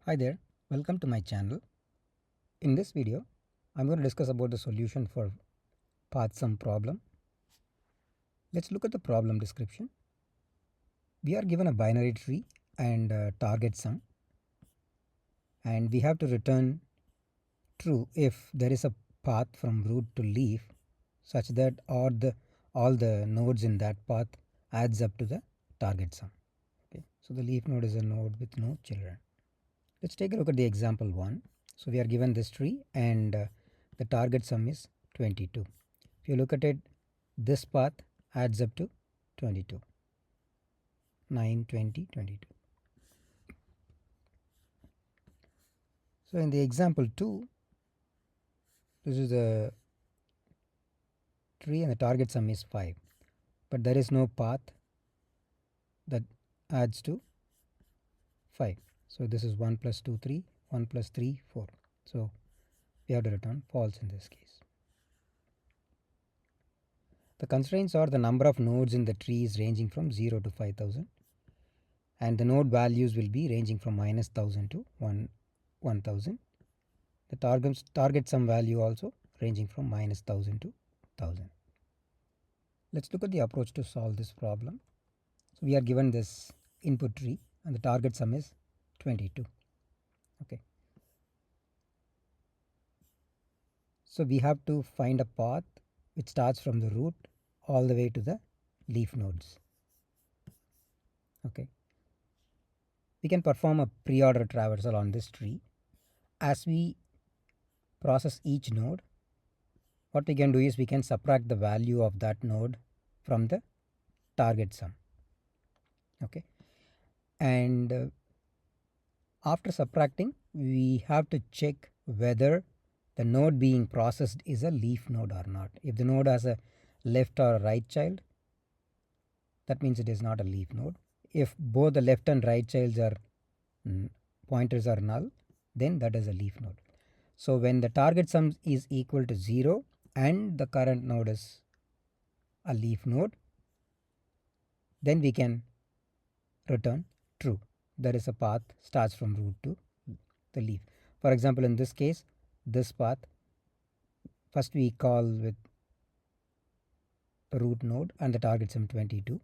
Hi there, welcome to my channel. In this video, I'm going to discuss about the solution for path sum problem. Let's look at the problem description. We are given a binary tree and a target sum, and we have to return true if there is a path from root to leaf such that all the nodes in that path adds up to the target sum. Okay, so the leaf node is a node with no children. Let's take a look at the example 1. So we are given this tree and the target sum is 22. If you look at it, this path adds up to 22. 9, 20, 22. So in the example 2, this is the tree and the target sum is 5. But there is no path that adds to 5. So this is 1 plus 2, 3, 1 plus 3, 4. So we have to return false in this case. The constraints are the number of nodes in the tree is ranging from 0 to 5000, and the node values will be ranging from -1000 to 1000. The target sum value also ranging from -1000 to 1000. Let's look at the approach to solve this problem. So we are given this input tree and the target sum is 22. Okay. So we have to find a path which starts from the root all the way to the leaf nodes. Okay. We can perform a pre-order traversal on this tree. As we process each node, what we can do is we can subtract the value of that node from the target sum. Okay. And after subtracting, we have to check whether the node being processed is a leaf node or not. If the node has a left or a right child, that means it is not a leaf node. If both the left and right childs are pointers are null, then that is a leaf node. So when the target sum is equal to 0 and the current node is a leaf node, then we can return true. There is a path starts from root to the leaf. For example, in this case, this path, first we call with root node and the target sum 22.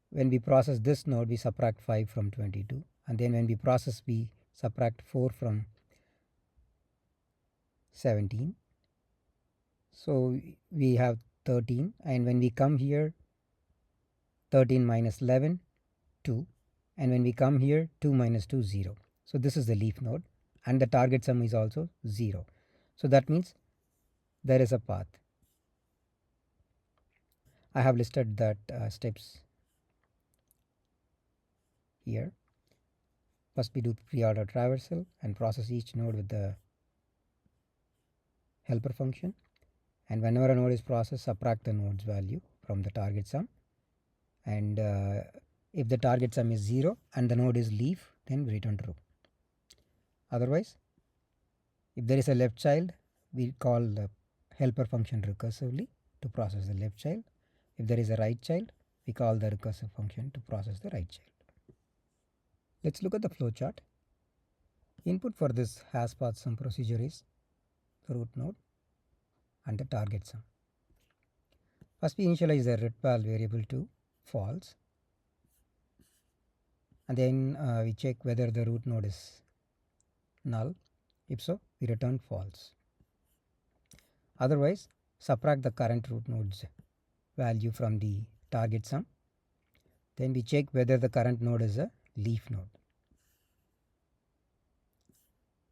When we process this node, we subtract 5 from 22, and then when we process, we subtract 4 from 17. So we have 13, and when we come here, 13 minus 11, 2, and when we come here, 2 minus 2, 0. So this is the leaf node and the target sum is also 0. So that means there is a path. I have listed that steps here. First we do pre-order traversal and process each node with the helper function, and whenever a node is processed, subtract the node's value from the target sum, and if the target sum is 0 and the node is leaf, then we return true. Otherwise, if there is a left child, we call the helper function recursively to process the left child. If there is a right child, we call the recursive function to process the right child. Let's look at the flowchart. Input for this hash path sum procedure is the root node and the target sum. First we initialize the readval variable to false, and then we check whether the root node is null. If so, we return false. Otherwise, subtract the current root node's value from the target sum. Then we check whether the current node is a leaf node.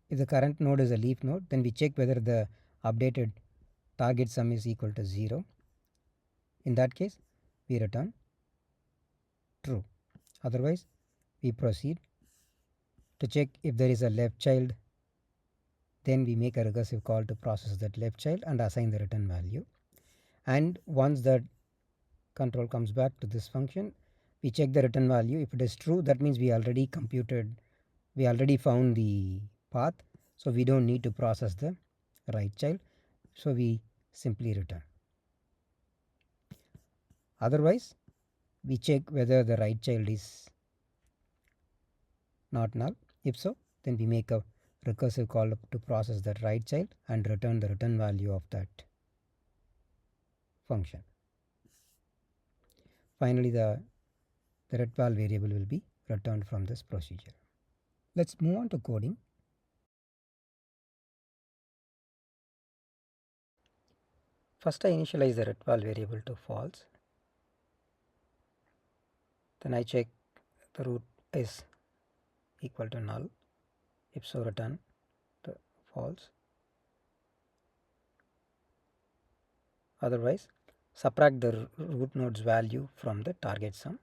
If the current node is a leaf node, then we check whether the updated target sum is equal to 0. In that case, we return true. Otherwise, we proceed to check if there is a left child. Then we make a recursive call to process that left child and assign the return value. And once that control comes back to this function, we check the return value. If it is true, that means we already found the path, so we don't need to process the right child, so we simply return. Otherwise, we check whether the right child is not null. If so, then we make a recursive call to process that right child and return the return value of that function. Finally, the retval variable will be returned from this procedure. Let's move on to coding. First, I initialize the retval variable to false. Then I check the root is equal to null. If so, return the false. Otherwise, subtract the root node's value from the target sum.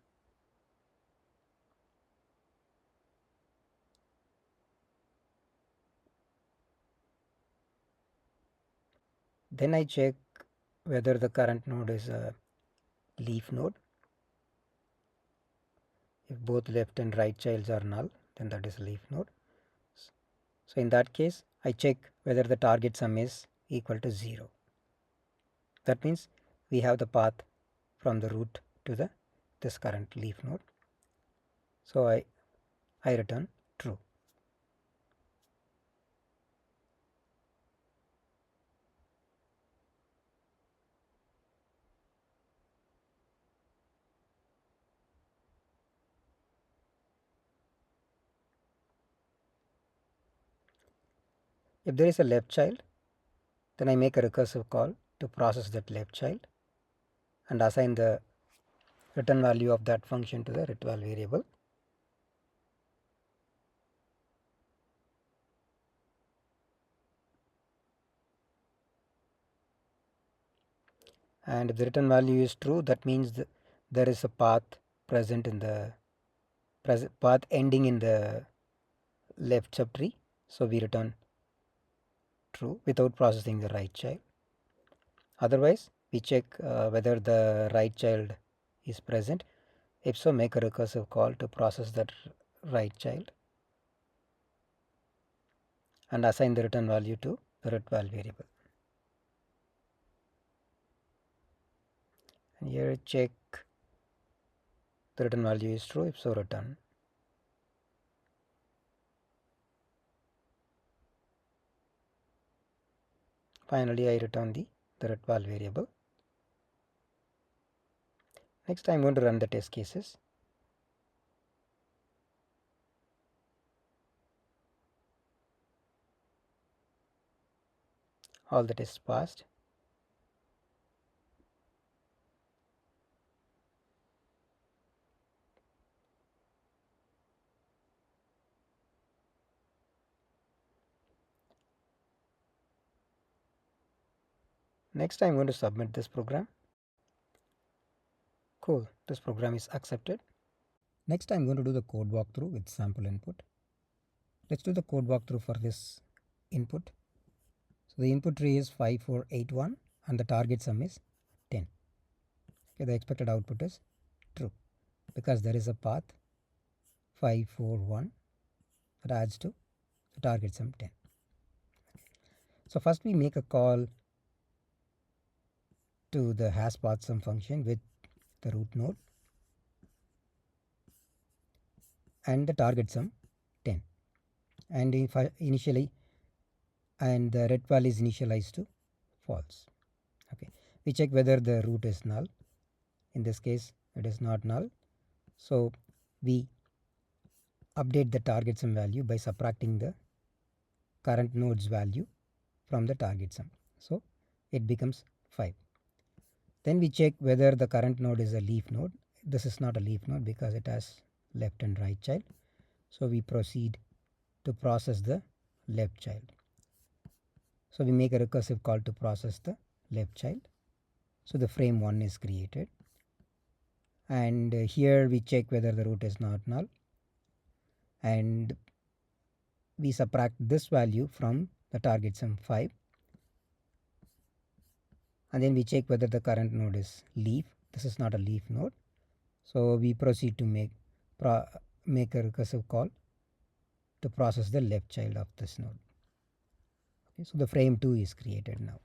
Then I check whether the current node is a leaf node. If both left and right childs are null, then that is a leaf node. So in that case, I check whether the target sum is equal to 0. That means we have the path from the root to this current leaf node. So I return true. If there is a left child, then I make a recursive call to process that left child and assign the return value of that function to the retval variable. And if the return value is true, that means there is a path present in the path ending in the left subtree. So we return true without processing the right child. Otherwise, we check whether the right child is present. If so, make a recursive call to process that right child and assign the return value to the retval variable. And here check the return value is true. If so, return. Finally, I return the retval variable. Next, I'm going to run the test cases. All the tests passed. Next, I'm going to submit this program. Cool, this program is accepted. Next, I'm going to do the code walkthrough with sample input. Let's do the code walkthrough for this input. So the input tree is 5481 and the target sum is 10. Okay, the expected output is true because there is a path 541 that adds to the target sum 10. So first we make a call to the hasPathSum function with the root node and the target sum 10. And if I initially and the retval is initialized to false. Okay, we check whether the root is null. In this case, it is not null. So we update the target sum value by subtracting the current node's value from the target sum. So it becomes 5. Then we check whether the current node is a leaf node. This is not a leaf node because it has left and right child. So we proceed to process the left child. So we make a recursive call to process the left child. So the frame 1 is created. And here we check whether the root is not null. And we subtract this value from the target sum 5. And then we check whether the current node is leaf. This is not a leaf node. So we proceed to make a recursive call to process the left child of this node. Okay, so the frame 2 is created now.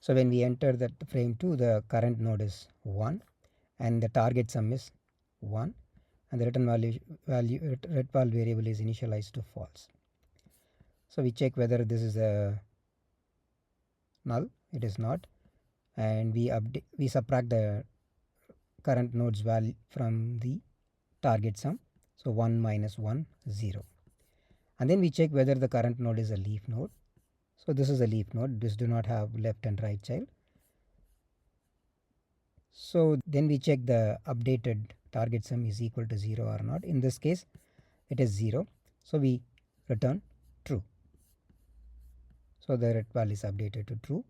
So when we enter that frame 2, the current node is 1 and the target sum is 1. and the return retrval variable is initialized to false. So we check whether this is a null. It is not, and we subtract the current node's value from the target sum. So 1 minus 1 0, and then we check whether the current node is a leaf node. So this is a leaf node. This do not have left and right child. So then we check the updated target sum is equal to 0 or not. In this case it is 0, so we return true. So the retrval is updated to true,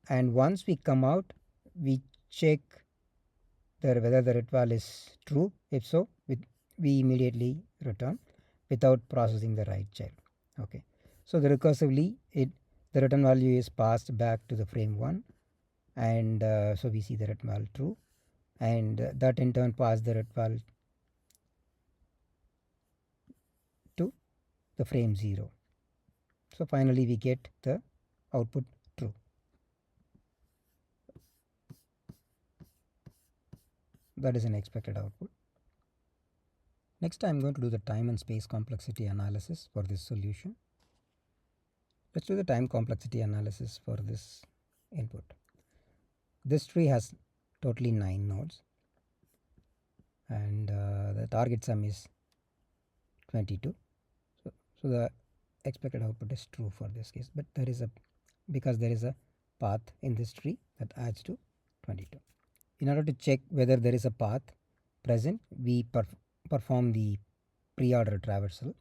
and once we come out we check whether the retrval is true. If so, we immediately return without processing the right child. Okay, so the recursively the return value is passed back to the frame 1, and so we see the retrval true, and that in turn pass the retrval to the frame 0. So finally we get the output true. That is an expected output. Next I am going to do the time and space complexity analysis for this solution. Let's do the time complexity analysis for this input. This tree has totally 9 nodes, and the target sum is 22. So the expected output is true for this case, but because there is a path in this tree that adds to 22. In order to check whether there is a path present, we perform the pre-order traversal.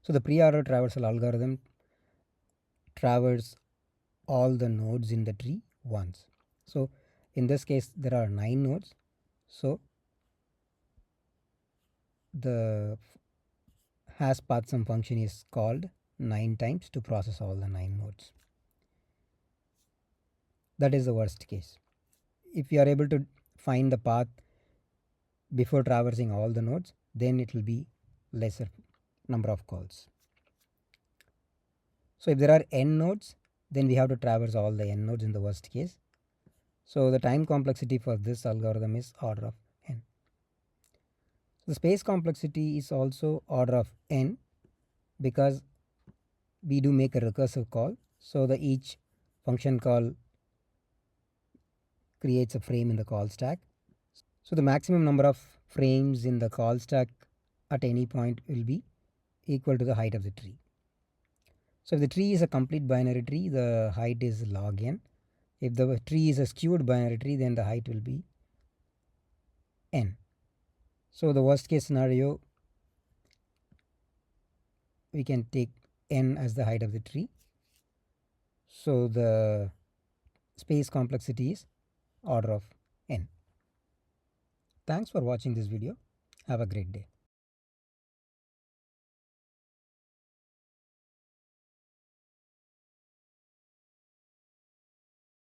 So the pre-order traversal algorithm traverses all the nodes in the tree once. So in this case there are 9 nodes, so the has path sum function is called 9 times to process all the 9 nodes. That is the worst case. If you are able to find the path before traversing all the nodes, then it will be lesser number of calls. So if there are n nodes, then we have to traverse all the n nodes in the worst case. So the time complexity for this algorithm is order of n. The space complexity is also order of n because we do make a recursive call. So the each function call creates a frame in the call stack. So the maximum number of frames in the call stack at any point will be equal to the height of the tree. So if the tree is a complete binary tree, the height is log n. If the tree is a skewed binary tree, then the height will be n. So the worst case scenario, we can take n as the height of the tree. So the space complexity is order of n. Thanks for watching this video. Have a great day.